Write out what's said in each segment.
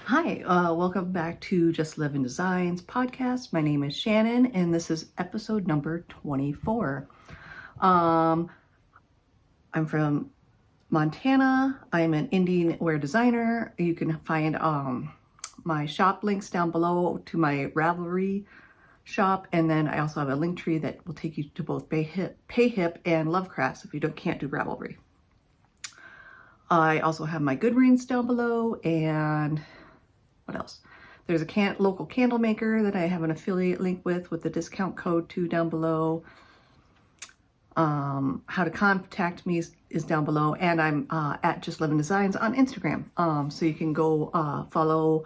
Hi, welcome back to Justlivin Designs podcast. My name is Shannon, and this is episode number 24. I'm from Montana. I'm an Indian wear designer. You can find my shop links down below to my Ravelry shop, and then I also have a link tree that will take you to both Payhip and Lovecrafts if you can't do Ravelry. I also have my Goodreads down below, and what else? There's a local candle maker that I have an affiliate link with the discount code too down below. How to contact me is down below, and I'm at Justlivin Designs on Instagram. So you can go follow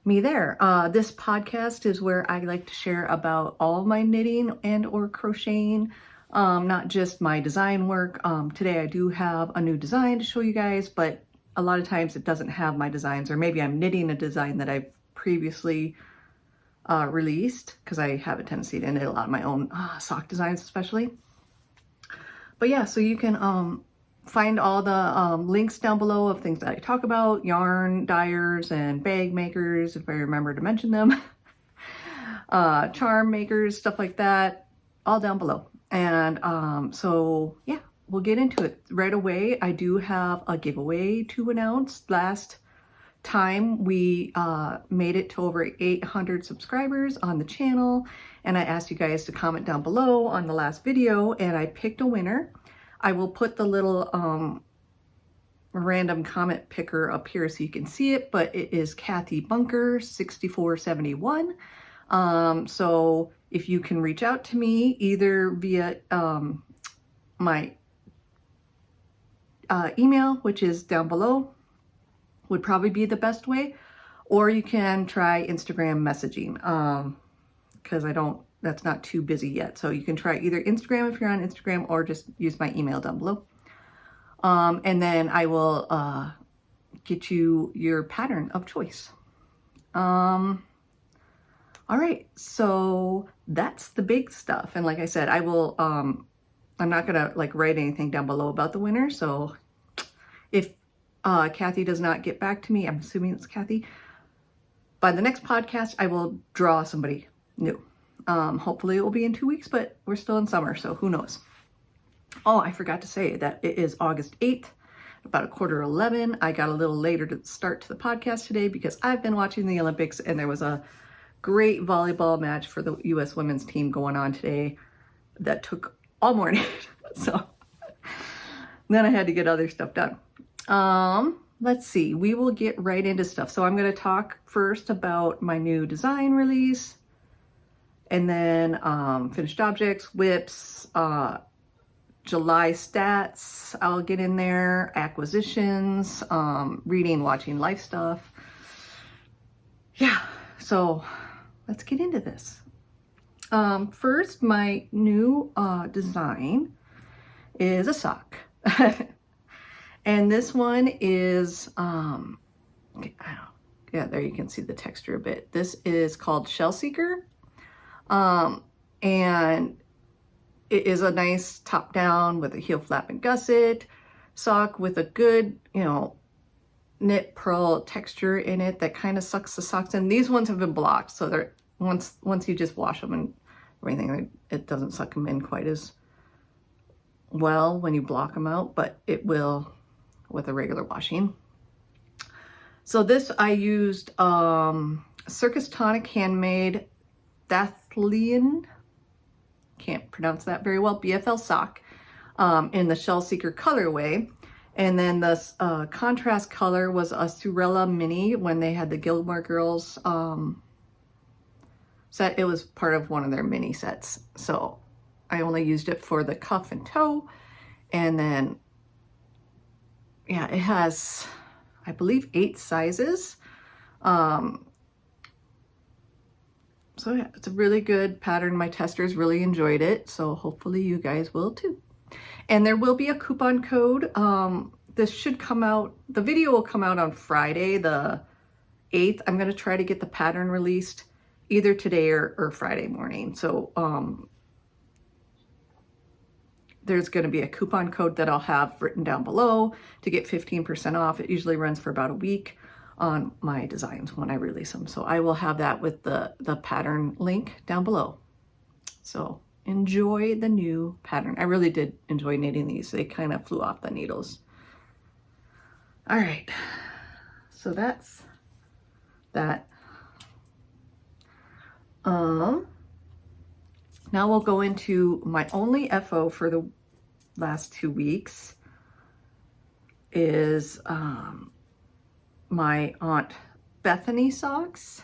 me there. This podcast is where I like to share about all my knitting and or crocheting, not just my design work. Today I do have a new design to show you guys, but a lot of times it doesn't have my designs, or maybe I'm knitting a design that I've previously released, because I have a tendency to knit a lot of my own sock designs especially. But yeah, so you can find all the links down below of things that I talk about, yarn dyers and bag makers, if I remember to mention them, charm makers, stuff like that, all down below. And so yeah, we'll get into it right away. I do have a giveaway to announce. Last time we made it to over 800 subscribers on the channel, and I asked you guys to comment down below on the last video, and I picked a winner. I will put the little random comment picker up here so you can see it, but it is Kathy Bunker 6471. So if you can reach out to me either via my email, which is down below, would probably be the best way, or you can try Instagram messaging, because that's not too busy yet. So you can try either Instagram if you're on Instagram, or just use my email down below. And then I will get you your pattern of choice. All right, so that's the big stuff. And like I said, I will, I'm not gonna write anything down below about the winner. So if Kathy does not get back to me, I'm assuming it's Kathy, by the next podcast, I will draw somebody new. Hopefully it will be in 2 weeks, but we're still in summer, so who knows. Oh, I forgot to say that it is August 8th, about 10:45. I got a little later to start to the podcast today because I've been watching the Olympics, and there was a great volleyball match for the U.S. women's team going on today that took all morning. So then I had to get other stuff done. Let's see, we will get right into stuff. So I'm going to talk first about my new design release, and then finished objects, whips, July stats, I'll get in there, acquisitions, reading, watching life stuff. Yeah, so let's get into this. First, my new design is a sock. And this one is, yeah, there you can see the texture a bit. This is called Shell Seeker. And it is a nice top down with a heel flap and gusset sock with a good, knit purl texture in it that kind of sucks the socks in. These ones have been blocked, so they're once you just wash them and everything, it doesn't suck them in quite as well when you block them out, but it will with a regular washing. So this I used Circus Tonic handmade Dathlian, can't pronounce that very well, BFL sock in the Shell Seeker colorway. And then the contrast color was a Surella Mini when they had the Gilmore Girls set. It was part of one of their mini sets. So I only used it for the cuff and toe. And then, yeah, it has, I believe, 8 sizes. So yeah, it's a really good pattern. My testers really enjoyed it, so hopefully you guys will too. And there will be a coupon code. This should come out, the video will come out on Friday, the 8th. I'm gonna try to get the pattern released either today or Friday morning. So there's gonna be a coupon code that I'll have written down below to get 15% off. It usually runs for about a week. on my designs when I release them. So I will have that with the pattern link down below. So enjoy the new pattern. I really did enjoy knitting these. They kind of flew off the needles. All right, so that's that. Now we'll go into my only FO for the last 2 weeks is my Aunt Bethany socks.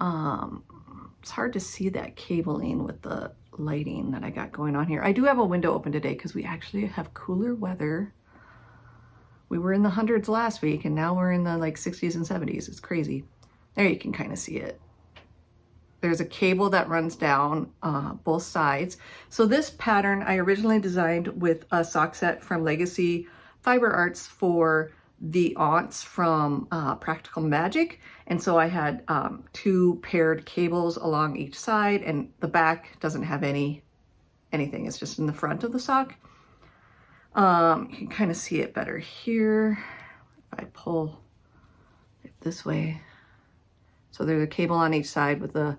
It's hard to see that cabling with the lighting that I got going on here. I do have a window open today because we actually have cooler weather. We were in the hundreds last week and now we're in the like 60s and 70s. It's crazy. There you can kind of see it. There's a cable that runs down both sides. So this pattern I originally designed with a sock set from Legacy Fiber Arts for the aunts from Practical Magic. And so I had 2 paired cables along each side, and the back doesn't have anything. It's just in the front of the sock. You can kind of see it better here. If I pull it this way. So there's a cable on each side with a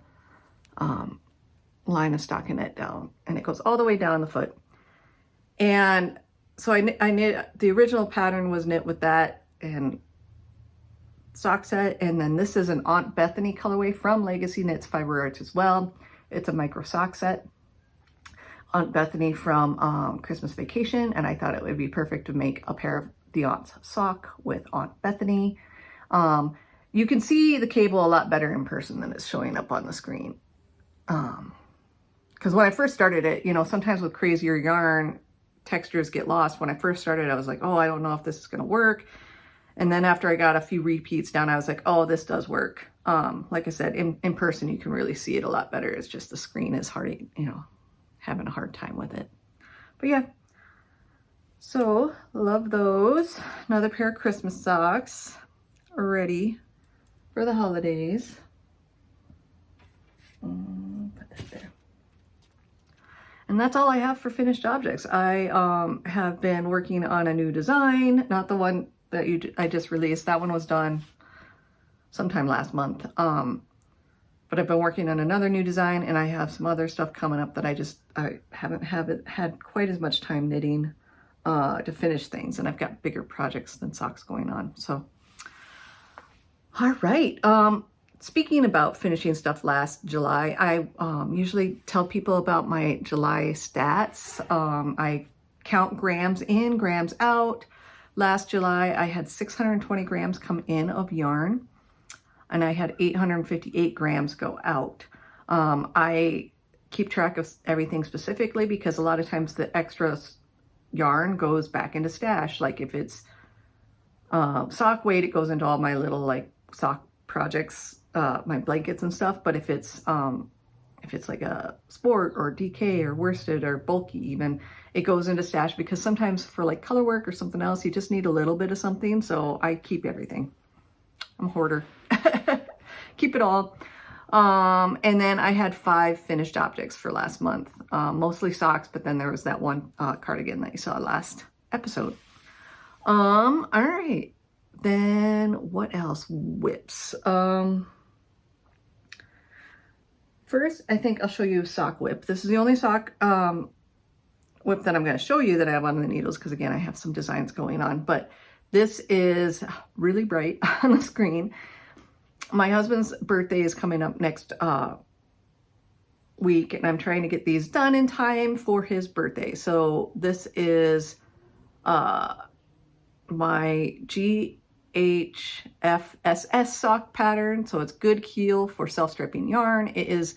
line of stockinette down, and it goes all the way down the foot. And so I knit, the original pattern was knit with that and sock set, and then this is an Aunt Bethany colorway from Legacy Knits Fiber Arts as well. It's a micro sock set. Aunt Bethany from Christmas Vacation, and I thought it would be perfect to make a pair of the Aunt's sock with Aunt Bethany. You can see the cable a lot better in person than it's showing up on the screen. Because when I first started it, you know, sometimes with crazier yarn, textures get lost. When I first started, I was like, oh, I don't know if this is going to work. And then after I got a few repeats down, I was like, oh, this does work. Like I said, in person, you can really see it a lot better. It's just the screen is hard, you know, having a hard time with it. But yeah, so love those. Another pair of Christmas socks ready for the holidays. Put that there. And that's all I have for finished objects. I have been working on a new design, not the one that I just released. That one was done sometime last month. But I've been working on another new design, and I have some other stuff coming up that I haven't had quite as much time knitting to finish things, and I've got bigger projects than socks going on. So, all right. Speaking about finishing stuff last July, I usually tell people about my July stats. I count grams in, grams out. Last July, I had 620 grams come in of yarn, and I had 858 grams go out. I keep track of everything specifically because a lot of times the extra yarn goes back into stash. Like if it's sock weight, it goes into all my little like sock projects, my blankets and stuff. But if it's like a sport or DK or worsted or bulky even, it goes into stash because sometimes for like color work or something else, you just need a little bit of something. So I keep everything. I'm a hoarder. Keep it all. And then I had 5 finished objects for last month, mostly socks, but then there was that one cardigan that you saw last episode. All right. Then what else? Whips. First, I think I'll show you sock whip. This is the only sock whip that I'm going to show you that I have on the needles because, again, I have some designs going on. But this is really bright on the screen. My husband's birthday is coming up next week, and I'm trying to get these done in time for his birthday. So this is my GHFSS sock pattern. So it's good heel for self-striping yarn. It is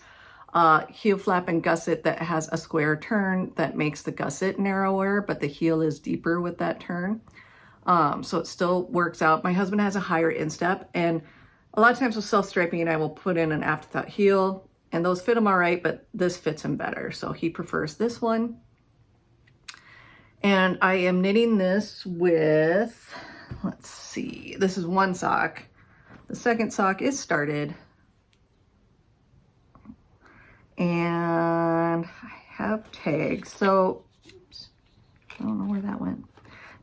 heel flap and gusset that has a square turn that makes the gusset narrower, but the heel is deeper with that turn. So it still works out. My husband has a higher instep, and a lot of times with self-striping, I will put in an afterthought heel, and those fit him all right, but this fits him better. So he prefers this one. And I am knitting this with, let's see, this is one sock. The second sock is started. And I have tags. So, oops, I don't know where that went.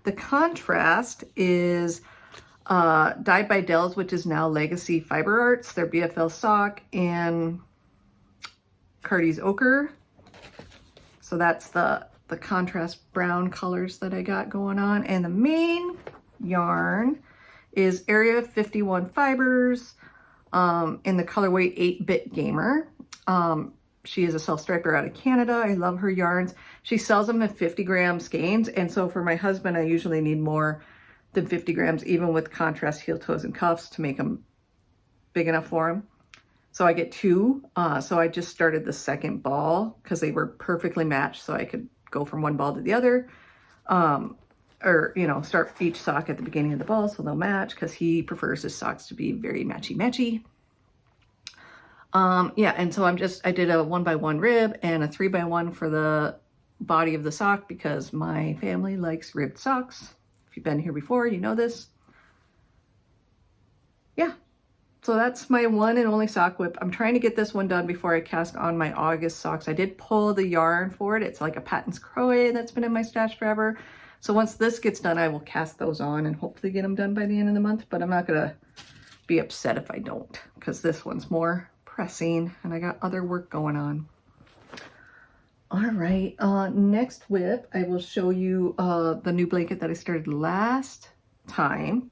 The contrast is Dyed by Dells, which is now Legacy Fiber Arts, their BFL sock, and Cardi's Ochre. So that's the contrast brown colors that I got going on. And the main yarn is Area 51 Fibers in the colorway 8-Bit Gamer. She is a self-striper out of Canada. I love her yarns. She sells them in 50-gram skeins, and so for my husband, I usually need more than 50 grams, even with contrast heel toes and cuffs, to make them big enough for him. So I get 2. So I just started the second ball because they were perfectly matched, so I could go from one ball to the other. Or, you know, start each sock at the beginning of the ball so they'll match, because he prefers his socks to be very matchy-matchy. Yeah, and so I did a 1x1 rib and a 3x1 for the body of the sock, because my family likes ribbed socks. If you've been here before, you know this. Yeah, so that's my one and only sock whip. I'm trying to get this one done before I cast on my August socks. I did pull the yarn for it. It's like a Patton's Crow that's been in my stash forever. So once this gets done, I will cast those on and hopefully get them done by the end of the month, but I'm not gonna be upset if I don't, because this one's more pressing and I got other work going on. All right, next whip, I will show you the new blanket that I started last time.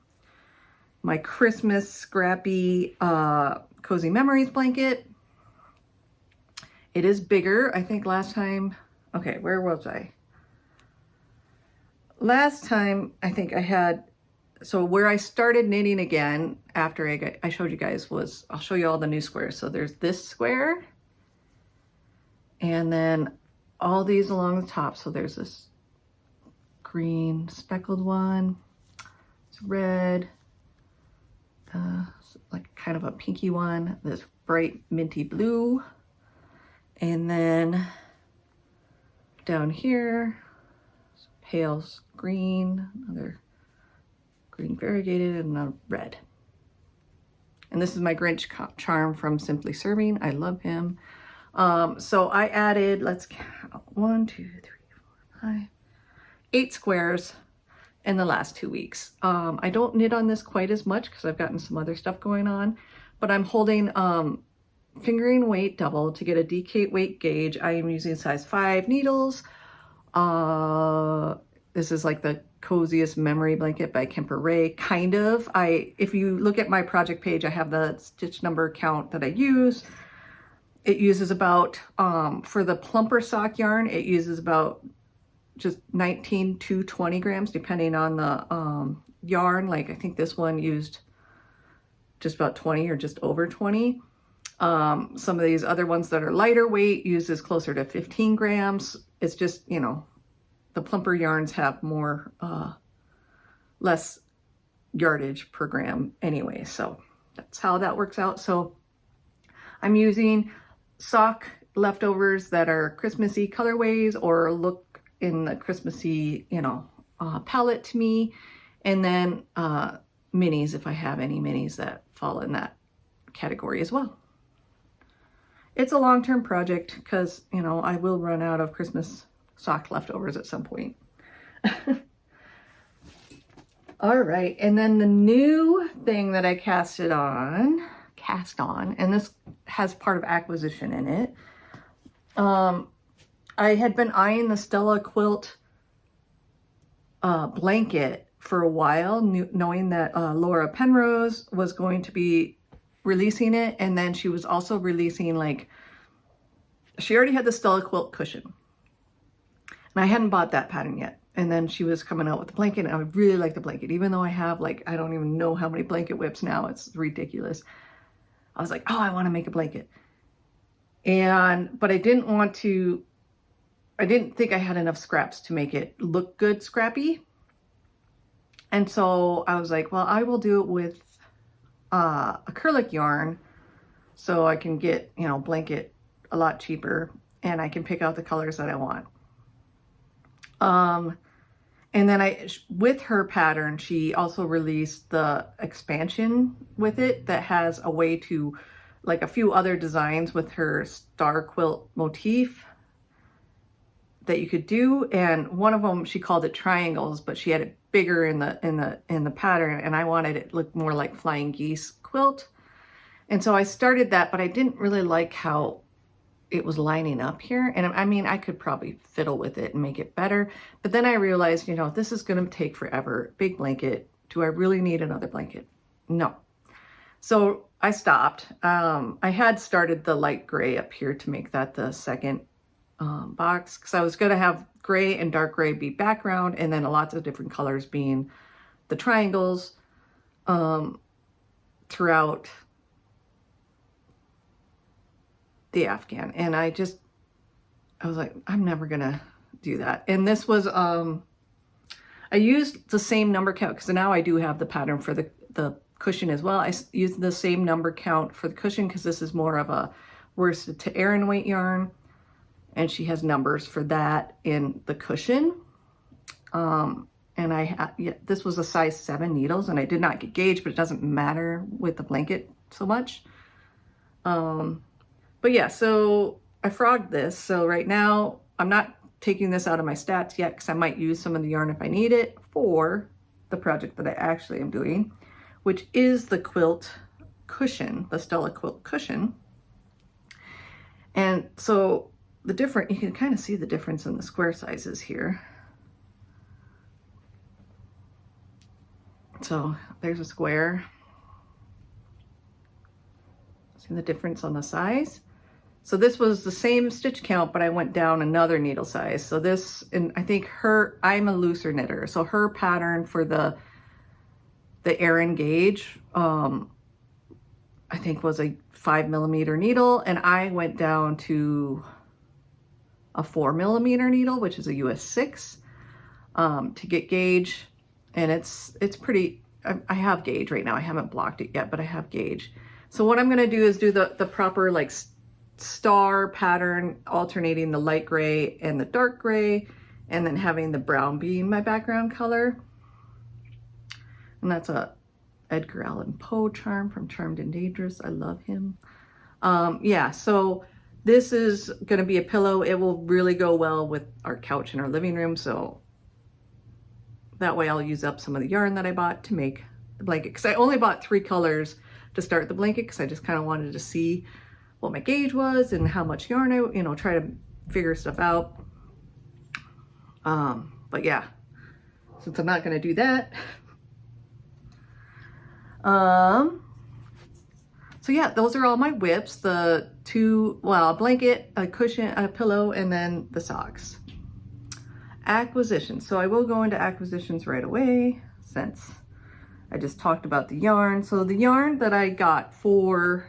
My Christmas scrappy Cozy Memories blanket. It is bigger. I think last time, okay, where was I? Last time, I think I had, so where I started knitting again after I showed you guys was, I'll show you all the new squares. So there's this square, and then all these along the top. So there's this green speckled one, it's red, like kind of a pinky one, this bright minty blue, and then down here, pale green, another green variegated, and a red. And this is my Grinch charm from Simply Serving. I love him. So I added, let's count, 1, 2, 3, 4, 5, 8 squares in the last 2 weeks. I don't knit on this quite as much because I've gotten some other stuff going on, but I'm holding fingering weight double to get a DK weight gauge. I am using size 5 needles. This is like the coziest memory blanket by Kemper Ray, kind of. If you look at my project page, I have the stitch number count that I use. It uses about, for the plumper sock yarn, it uses about just 19 to 20 grams, depending on the yarn. Like I think this one used just about 20 or just over 20. Some of these other ones that are lighter weight uses closer to 15 grams. It's just, you know, the plumper yarns have more, less yardage per gram anyway. So that's how that works out. So I'm using sock leftovers that are Christmassy colorways or look in the Christmassy, you know, palette to me. And then minis, if I have any minis that fall in that category as well. It's a long-term project because, you know, I will run out of Christmas sock leftovers at some point. All right, and then the new thing that I cast on, and this has part of acquisition in it. I had been eyeing the Stella Quilt blanket for a while, knowing that Laura Penrose was going to be releasing it, and then she was also releasing, like, she already had the Stella Quilt cushion. And I hadn't bought that pattern yet. And then she was coming out with the blanket, and I really like the blanket, even though I have, like, I don't even know how many blanket whips now. It's ridiculous. I was like, oh, I want to make a blanket. But I didn't think I had enough scraps to make it look good scrappy. And so I was like, well, I will do it with acrylic yarn so I can get, you know, blanket a lot cheaper, and I can pick out the colors that I want. And then with her pattern, she also released the expansion with it that has a way to, like, a few other designs with her star quilt motif. that you could do, and one of them she called it triangles, but she had it bigger in the pattern, and I wanted it to look more like flying geese quilt. And so I started that, but I didn't really like how it was lining up here. And I mean, I could probably fiddle with it and make it better, but then I realized, you know, this is going to take forever. Big blanket. Do I really need another blanket? No. So I stopped. I had started the light gray up here to make that the second box, because I was going to have gray and dark gray be background, and then lots of different colors being the triangles throughout the Afghan. And I was like, I'm never gonna do that. And this was I used the same number count, because now I do have the pattern for the cushion as well. I used the same number count for the cushion because this is more of a worsted to Aran weight yarn, and she has numbers for that in the cushion. And this was a size 7 needles, and I did not get gauge, but it doesn't matter with the blanket so much. But yeah, so I frogged this. So right now I'm not taking this out of my stats yet, because I might use some of the yarn if I need it for the project that I actually am doing, which is the quilt cushion, the Stella quilt cushion. And so you can kind of see the difference in the square sizes here. So there's a square. See the difference on the size? So this was the same stitch count, but I went down another needle size. So this, and I think I'm a looser knitter, so her pattern for the Aran gauge, I think was a 5mm needle, and I went down to a 4mm needle, which is a US 6, to get gauge. And it's pretty, I have gauge right now. I haven't blocked it yet, but I have gauge. So what I'm gonna do is do the proper like star pattern, alternating the light gray and the dark gray, and then having the brown being my background color. And that's a Edgar Allan Poe charm from Charmed and Dangerous. I love him. Yeah, so this is gonna be a pillow. It will really go well with our couch in our living room. So that way I'll use up some of the yarn that I bought to make the blanket, because I only bought 3 colors to start the blanket, because I just kind of wanted to see what my gauge was and how much yarn I, try to figure stuff out. But yeah, since I'm not going to do that. So yeah, those are all my whips, the 2, a blanket, a cushion, a pillow, and then the socks. Acquisitions. So I will go into acquisitions right away, since I just talked about the yarn. So the yarn that I got for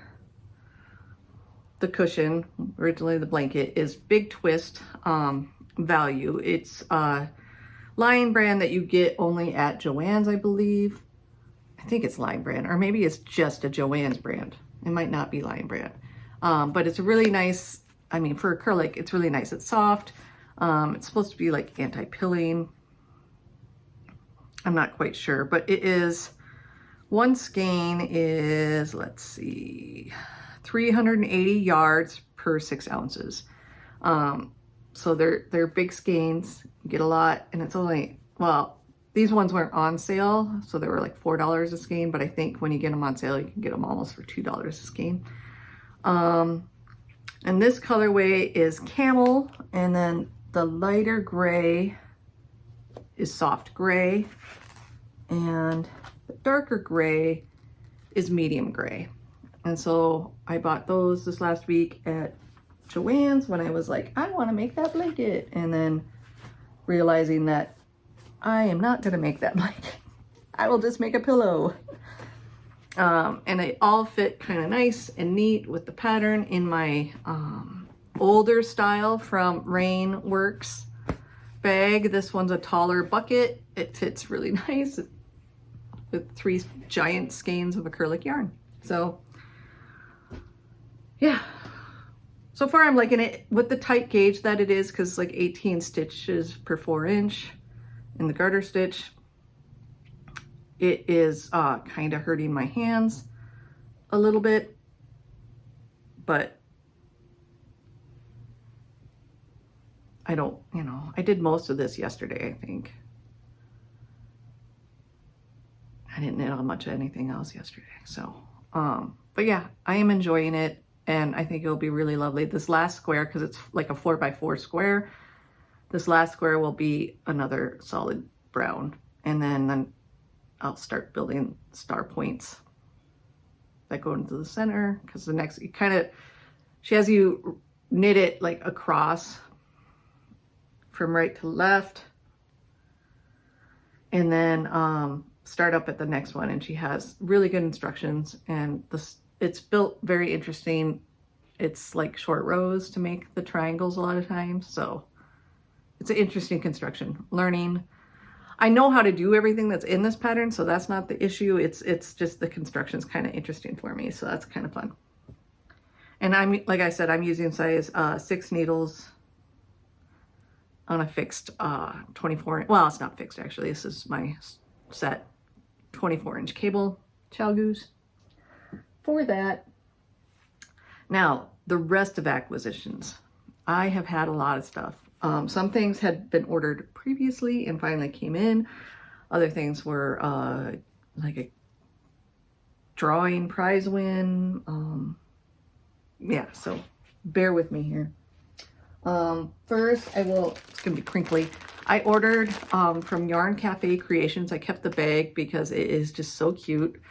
the cushion, originally the blanket, is Big Twist value. It's a Lion brand that you get only at Joann's, I believe. I think it's Lion brand, or maybe it's just a Joann's brand. It might not be Lion brand. But it's a really nice, for acrylic, it's really nice. It's soft. It's supposed to be like anti-pilling. I'm not quite sure, but it is, one skein is, let's see, 380 yards per 6 ounces. So they're big skeins, you get a lot, and it's only, these ones weren't on sale, so they were like $4 a skein, but I think when you get them on sale, you can get them almost for $2 a skein. And this colorway is camel, and then the lighter gray is soft gray, and the darker gray is medium gray. And so I bought those this last week at Joann's when I was like, I want to make that blanket, and then realizing that I am not going to make that blanket. I will just make a pillow. And they all fit kind of nice and neat with the pattern in my older style from Rain Works bag. This one's a taller bucket. It fits really nice with 3 giant skeins of acrylic yarn. So yeah, so far I'm liking it with the tight gauge that it is, because like 18 stitches per 4 inch in the garter stitch. It is kind of hurting my hands a little bit, but I don't, you know, I did most of this yesterday, I think. I didn't knit on much of anything else yesterday. So, but yeah, I am enjoying it, and I think it'll be really lovely. This last square, because it's like a 4x4 square, this last square will be another solid brown, and then I'll start building star points that go into the center, because the next, you kind of, she has you knit it like across from right to left, and then start up at the next one. And she has really good instructions, and it's built very interesting. It's like short rows to make the triangles a lot of times, so it's an interesting construction. Learning, I know how to do everything that's in this pattern, so that's not the issue. It's just the construction's kind of interesting for me, so that's kind of fun. And I'm, like I said, I'm using size 6 needles on a fixed 24, well, it's not fixed actually, this is my set 24-inch cable chalgoose for that. Now, the rest of acquisitions. I have had a lot of stuff. Some things had been ordered previously and finally came in. Other things were like a drawing prize win. Yeah, so bear with me here. First, it's gonna be crinkly. I ordered from Yarn Cafe Creations. I kept the bag because it is just so cute.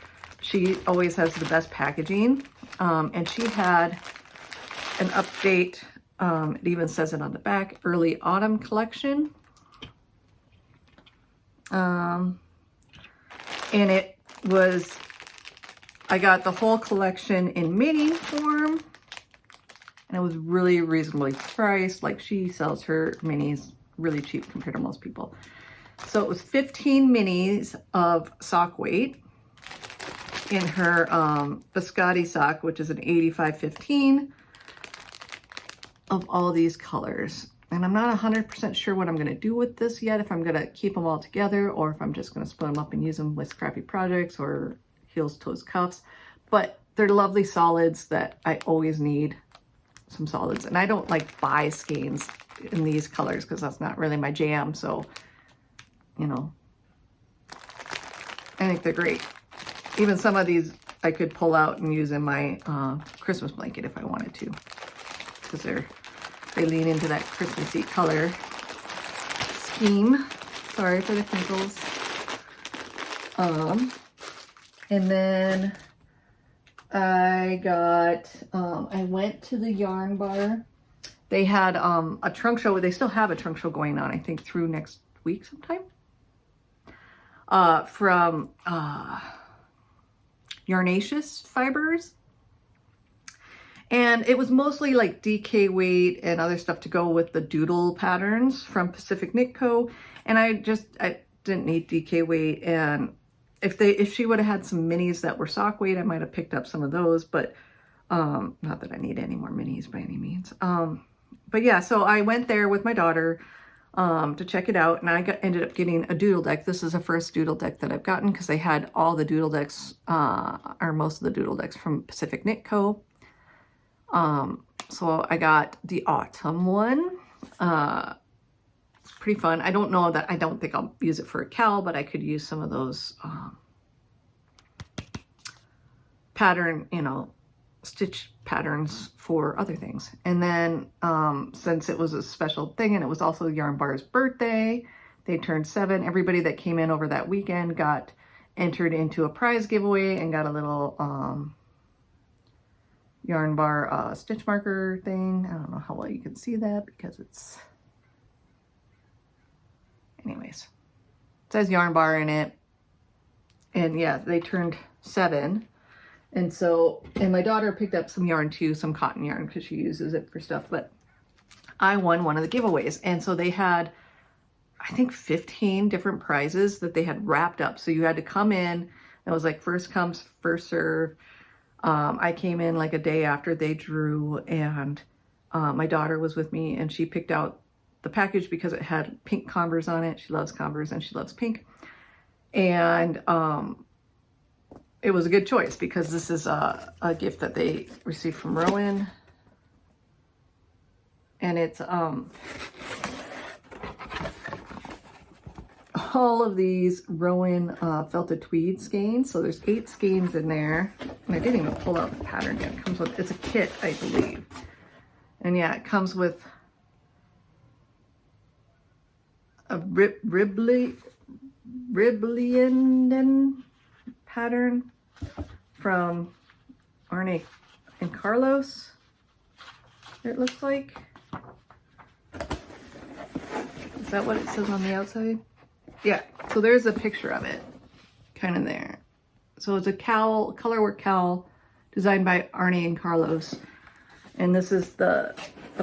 She always has the best packaging. And she had an update. It even says it on the back, early autumn collection. And it was, I got the whole collection in mini form, and it was really reasonably priced. Like, she sells her minis really cheap compared to most people. So it was 15 minis of sock weight in her biscotti sock, which is an 85-15. Of all these colors. And I'm not 100% sure what I'm going to do with this yet, if I'm going to keep them all together or if I'm just going to split them up and use them with scrappy projects or heels, toes, cuffs. But they're lovely solids that I always need some solids. And I don't like buy skeins in these colors because that's not really my jam. So, you know, I think they're great. Even some of these I could pull out and use in my Christmas blanket if I wanted to, because they lean into that Christmassy color scheme. Sorry for the crinkles. And then I got, I went to the yarn bar. They had a trunk show. They still have a trunk show going on, I think, through next week sometime. From Yarnaceous Fibers. And it was mostly like DK weight and other stuff to go with the doodle patterns from Pacific Knit Co. And I didn't need DK weight. And if she would have had some minis that were sock weight, I might have picked up some of those. But not that I need any more minis by any means. But yeah, so I went there with my daughter to check it out, and I ended up getting a doodle deck. This is the first doodle deck that I've gotten because they had all the doodle decks, or most of the doodle decks from Pacific Knit Co. So I got the autumn one. It's pretty fun. I don't think I'll use it for a cowl, but I could use some of those pattern, stitch patterns for other things. And then since it was a special thing and it was also Yarn Bar's birthday, they turned 7. Everybody that came in over that weekend got entered into a prize giveaway and got a little Yarn Bar stitch marker thing. I don't know how well you can see that because it's, anyways, it says Yarn Bar in it. And yeah, they turned 7. And so, and my daughter picked up some yarn too, some cotton yarn, because she uses it for stuff. But I won one of the giveaways. And so they had, I think, 15 different prizes that they had wrapped up. So you had to come in. It was like first comes, first serve. I came in like a day after they drew, and my daughter was with me, and she picked out the package because it had pink Converse on it. She loves Converse and she loves pink. And it was a good choice because this is a gift that they received from Rowan. And it's all of these Rowan felted tweed skeins. So there's 8 skeins in there. And I didn't even pull out the pattern yet. It comes with, it's a kit, I believe. And yeah, it comes with a Riblian pattern from Arne and Carlos, it looks like. Is that what it says on the outside? Yeah, so there's a picture of it, kind of there. So it's a cowl, colorwork cowl, designed by Arne and Carlos. And this is the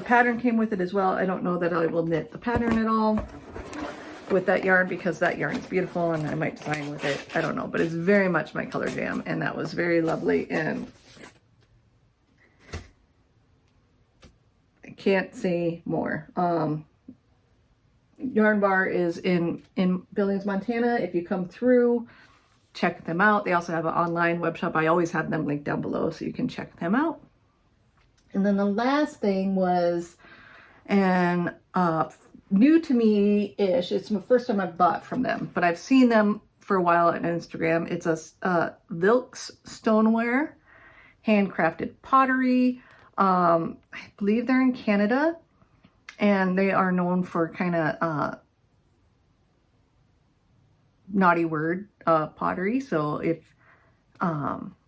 pattern came with it as well. I don't know that I will knit the pattern at all with that yarn because that yarn is beautiful and I might design with it. I don't know, but it's very much my color jam, and that was very lovely, and I can't say more. Yarn Bar is in Billings, Montana. If you come through, check them out. They also have an online web shop. I always have them linked down below so you can check them out. And then the last thing was an new to me-ish. It's the first time I've bought from them, but I've seen them for a while on Instagram. It's a Vilks stoneware, handcrafted pottery. I believe they're in Canada, and they are known for kind of naughty word pottery. So if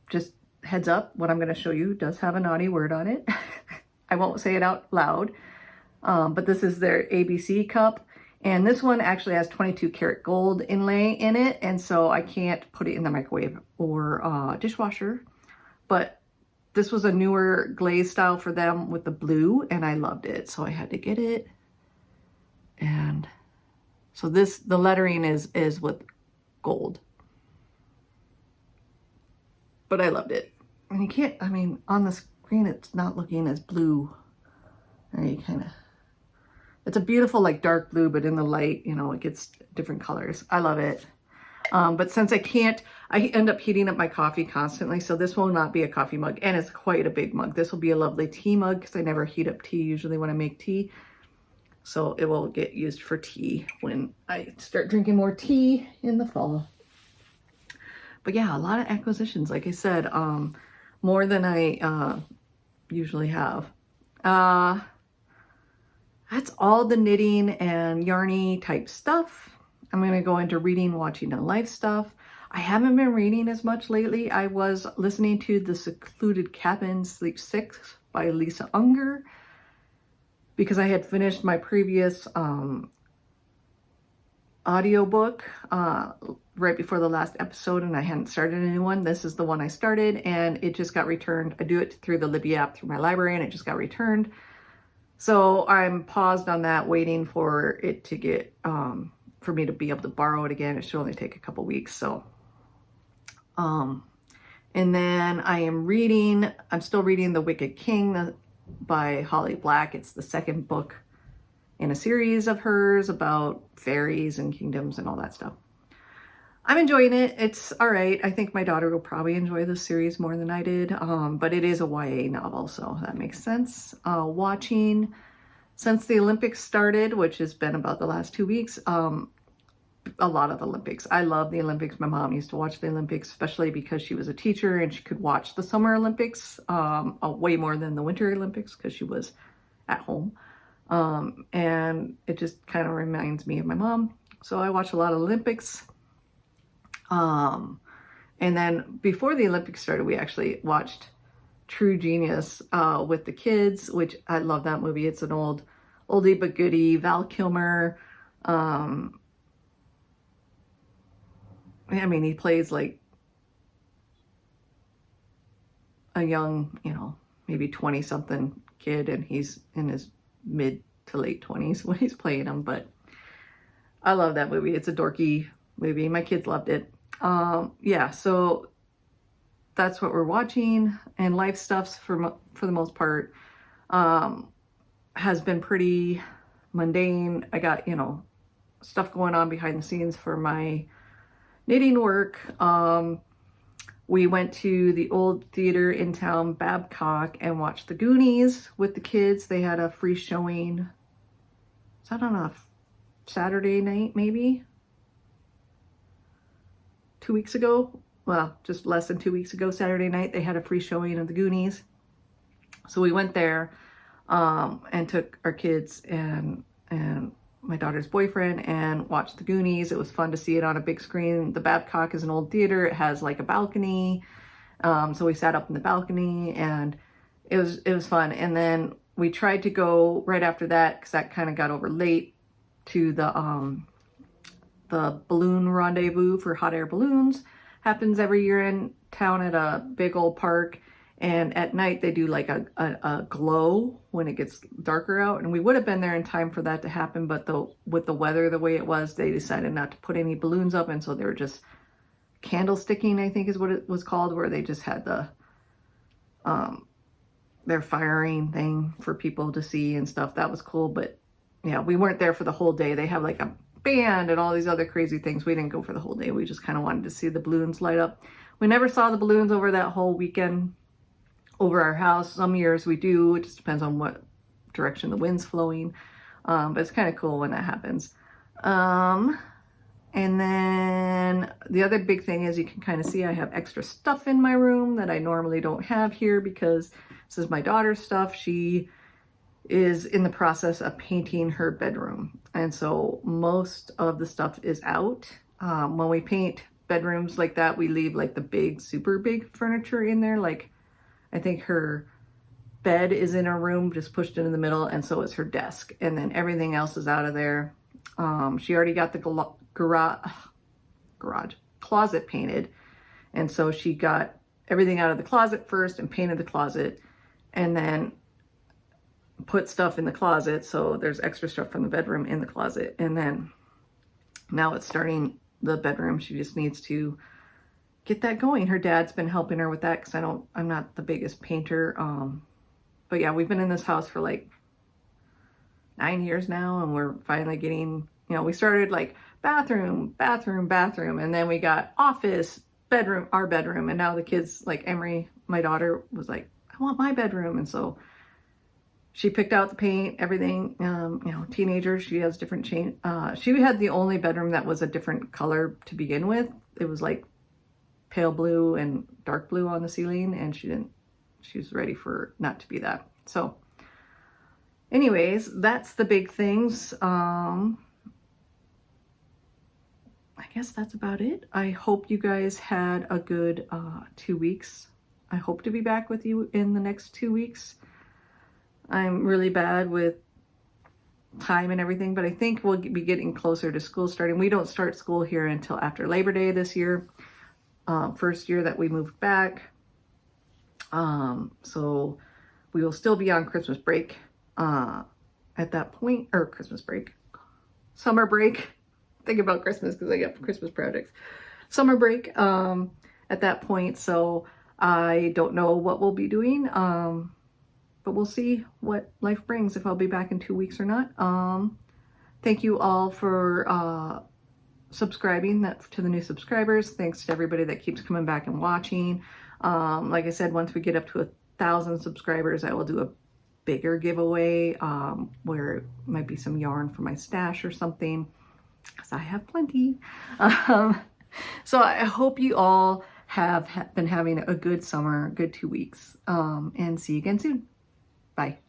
just heads up, what I'm going to show you does have a naughty word on it. I won't say it out loud. But this is their ABC cup, and this one actually has 22 karat gold inlay in it, and so I can't put it in the microwave or dishwasher. But this was a newer glaze style for them with the blue, and I loved it, so I had to get it. And so the lettering is with gold, but I loved it. And you can't, I mean, on the screen it's not looking as blue. There you kind of. It's a beautiful like dark blue, but in the light, you know, it gets different colors. I love it. But since I can't, I end up heating up my coffee constantly. So this will not be a coffee mug, and it's quite a big mug. This will be a lovely tea mug because I never heat up tea usually when I make tea. So it will get used for tea when I start drinking more tea in the fall. But yeah, a lot of acquisitions, like I said, more than I usually have. That's all the knitting and yarny type stuff. I'm going to go into reading, watching, and life stuff. I haven't been reading as much lately. I was listening to The Secluded Cabin Sleep 6 by Lisa Unger because I had finished my previous audiobook right before the last episode, and I hadn't started a new one. This is the one I started, and it just got returned. I do it through the Libby app through my library, and it just got returned. So I'm paused on that, waiting for it to get, for me to be able to borrow it again. It should only take a couple weeks. So, and then I'm still reading The Wicked King by Holly Black. It's the second book in a series of hers about fairies and kingdoms and all that stuff. I'm enjoying it. It's all right. I think my daughter will probably enjoy this series more than I did, but it is a YA novel, so that makes sense. Watching since the Olympics started, which has been about the last 2 weeks, a lot of Olympics. I love the Olympics. My mom used to watch the Olympics, especially because she was a teacher and she could watch the Summer Olympics way more than the Winter Olympics because she was at home. And it just kind of reminds me of my mom. So I watch a lot of Olympics. And then before the Olympics started, we actually watched True Genius with the kids, which I love that movie. It's an oldie but goodie. Val Kilmer. I mean, he plays like a young, maybe 20-something kid, and he's in his mid to late 20s when he's playing him. But I love that movie. It's a dorky movie. My kids loved it. Yeah, so that's what we're watching, and life stuffs for the most part has been pretty mundane. I got, stuff going on behind the scenes for my knitting work. We went to the old theater in town, Babcock, and watched the Goonies with the kids. They had a free showing. Is that on a Saturday night, maybe? 2 weeks ago, well, just less than 2 weeks ago, Saturday night, they had a free showing of the Goonies. So we went there and took our kids and my daughter's boyfriend and watched the Goonies. It was fun to see it on a big screen. The Babcock is an old theater. It has like a balcony. So we sat up in the balcony and it was fun. And then we tried to go right after that, because that kind of got over late, to the balloon rendezvous for hot air balloons. Happens every year in town at a big old park. And at night they do like a glow when it gets darker out. And we would have been there in time for that to happen, but with the weather the way it was, they decided not to put any balloons up. And so they were just candlesticking, I think is what it was called, where they just had their firing thing for people to see and stuff. That was cool. But yeah, we weren't there for the whole day. They have like a band and all these other crazy things. We didn't go for the whole day. We just kind of wanted to see the balloons light up. We never saw the balloons over that whole weekend over our house. Some years we do. It just depends on what direction the wind's flowing. But it's kind of cool when that happens. And then the other big thing is, you can kind of see I have extra stuff in my room that I normally don't have here, because this is my daughter's stuff. She is in the process of painting her bedroom. And so most of the stuff is out. When we paint bedrooms like that, we leave like the big, super big furniture in there. Like, I think her bed is in her room, just pushed into the middle, and so is her desk. And then everything else is out of there. She already got the closet painted. And so she got everything out of the closet first and painted the closet, and then put stuff in the closet. So there's extra stuff from the bedroom in the closet. And then now it's starting the bedroom. She just needs to get that going. Her dad's been helping her with that, because I'm not the biggest painter. But yeah, we've been in this house for like 9 years now, and we're finally getting, we started like bathroom, and then we got office, bedroom, our bedroom, and now the kids, like Emery, my daughter, was like, I want my bedroom. And so she picked out the paint, everything. Teenager, she has different she had the only bedroom that was a different color to begin with. It was like pale blue and dark blue on the ceiling, and she was ready for not to be that. So anyways, that's the big things. I guess that's about it. I hope you guys had a good 2 weeks. I hope to be back with you in the next 2 weeks. I'm really bad with time and everything, but I think we'll be getting closer to school starting. We don't start school here until after Labor Day this year. First year that we moved back. So we will still be on Christmas break at that point, or Christmas break, summer break. Think about Christmas because I got Christmas projects. Summer break at that point. So I don't know what we'll be doing, but we'll see what life brings, if I'll be back in 2 weeks or not. Thank you all for subscribing to the new subscribers. Thanks to everybody that keeps coming back and watching. Like I said, once we get up to 1,000 subscribers, I will do a bigger giveaway where it might be some yarn for my stash or something, because I have plenty. So I hope you all have been having a good summer, good 2 weeks, and see you again soon. Bye.